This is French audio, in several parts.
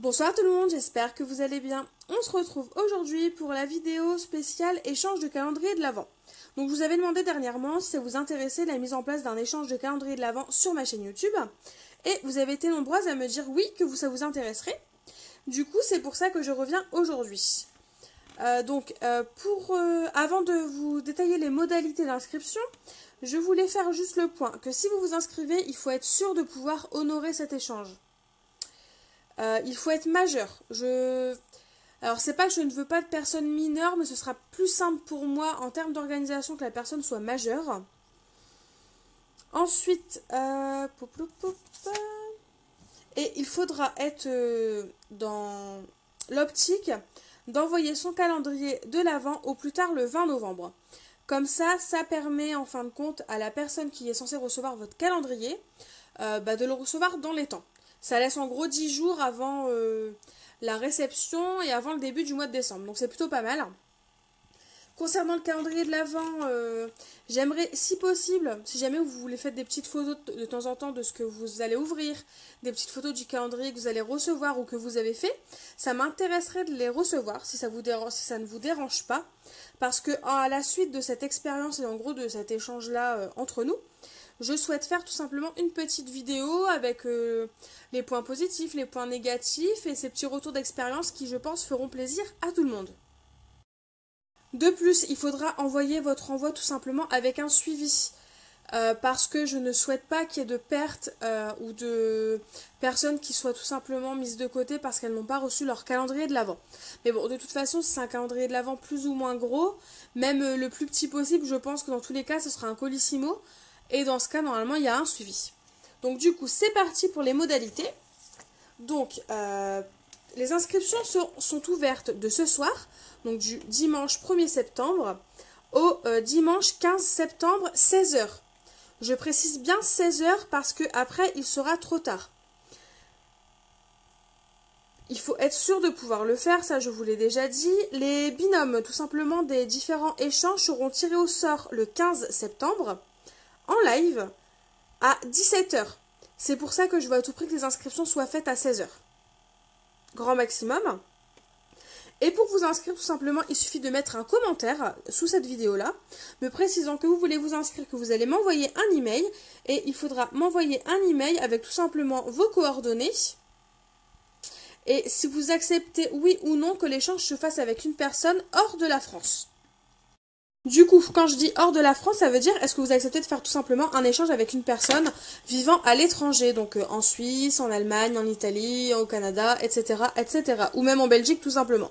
Bonsoir tout le monde, j'espère que vous allez bien. On se retrouve aujourd'hui pour la vidéo spéciale échange de calendrier de l'Avent. Donc je vous avais demandé dernièrement si ça vous intéressait la mise en place d'un échange de calendrier de l'Avent sur ma chaîne YouTube. Et vous avez été nombreuses à me dire oui, que ça vous intéresserait. Du coup, c'est pour ça que je reviens aujourd'hui. Avant de vous détailler les modalités d'inscription, je voulais faire juste le point que si vous vous inscrivez, il faut être sûr de pouvoir honorer cet échange. Il faut être majeur. Alors, c'est pas que je ne veux pas de personnes mineures, mais ce sera plus simple pour moi en termes d'organisation que la personne soit majeure. Ensuite, et il faudra être dans l'optique d'envoyer son calendrier de l'Avent au plus tard le 20 novembre. Comme ça permet en fin de compte à la personne qui est censée recevoir votre calendrier de le recevoir dans les temps. Ça laisse en gros 10 jours avant la réception et avant le début du mois de décembre. Donc c'est plutôt pas mal. Concernant le calendrier de l'Avent, j'aimerais, si possible, si jamais vous voulez faire des petites photos de temps en temps de ce que vous allez ouvrir, des petites photos du calendrier que vous allez recevoir ou que vous avez fait, ça m'intéresserait de les recevoir si ça ne vous dérange pas. Parce que à la suite de cette expérience et en gros de cet échange-là entre nous, je souhaite faire tout simplement une petite vidéo avec les points positifs, les points négatifs et ces petits retours d'expérience qui, je pense, feront plaisir à tout le monde. De plus, il faudra envoyer votre envoi tout simplement avec un suivi. Parce que je ne souhaite pas qu'il y ait de pertes ou de personnes qui soient tout simplement mises de côté parce qu'elles n'ont pas reçu leur calendrier de l'Avent. Mais bon, de toute façon, c'est un calendrier de l'Avent plus ou moins gros, même le plus petit possible, je pense que dans tous les cas, ce sera un colissimo. Et dans ce cas, normalement, il y a un suivi. Donc du coup, c'est parti pour les modalités. Donc, les inscriptions sont ouvertes de ce soir, donc du dimanche 1er septembre au dimanche 15 septembre, 16 h. Je précise bien 16 h parce que après il sera trop tard. Il faut être sûr de pouvoir le faire, ça je vous l'ai déjà dit. Les binômes, tout simplement, des différents échanges seront tirés au sort le 15 septembre en live à 17 h. C'est pour ça que je veux à tout prix que les inscriptions soient faites à 16 h. Grand maximum. Et pour vous inscrire, tout simplement, il suffit de mettre un commentaire sous cette vidéo-là, me précisant que vous voulez vous inscrire, que vous allez m'envoyer un email, et il faudra m'envoyer un email avec tout simplement vos coordonnées, et si vous acceptez oui ou non que l'échange se fasse avec une personne hors de la France. Du coup, quand je dis hors de la France, ça veut dire est-ce que vous acceptez de faire tout simplement un échange avec une personne vivant à l'étranger, donc en Suisse, en Allemagne, en Italie, au Canada, etc., etc., ou même en Belgique tout simplement.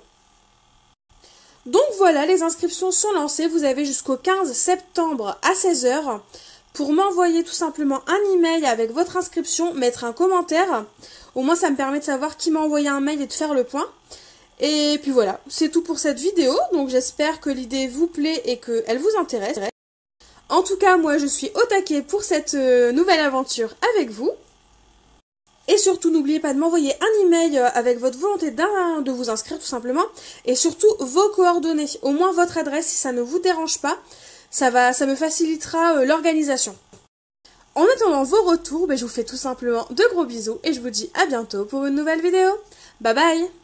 Donc voilà, les inscriptions sont lancées, vous avez jusqu'au 15 septembre à 16 h pour m'envoyer tout simplement un email avec votre inscription, mettre un commentaire, au moins ça me permet de savoir qui m'a envoyé un mail et de faire le point. Et puis voilà, c'est tout pour cette vidéo, donc j'espère que l'idée vous plaît et qu'elle vous intéresse. En tout cas, moi je suis au taquet pour cette nouvelle aventure avec vous. Et surtout, n'oubliez pas de m'envoyer un email avec votre volonté de vous inscrire tout simplement. Et surtout, vos coordonnées, au moins votre adresse si ça ne vous dérange pas. Ça me facilitera l'organisation. En attendant vos retours, je vous fais tout simplement de gros bisous et je vous dis à bientôt pour une nouvelle vidéo. Bye bye!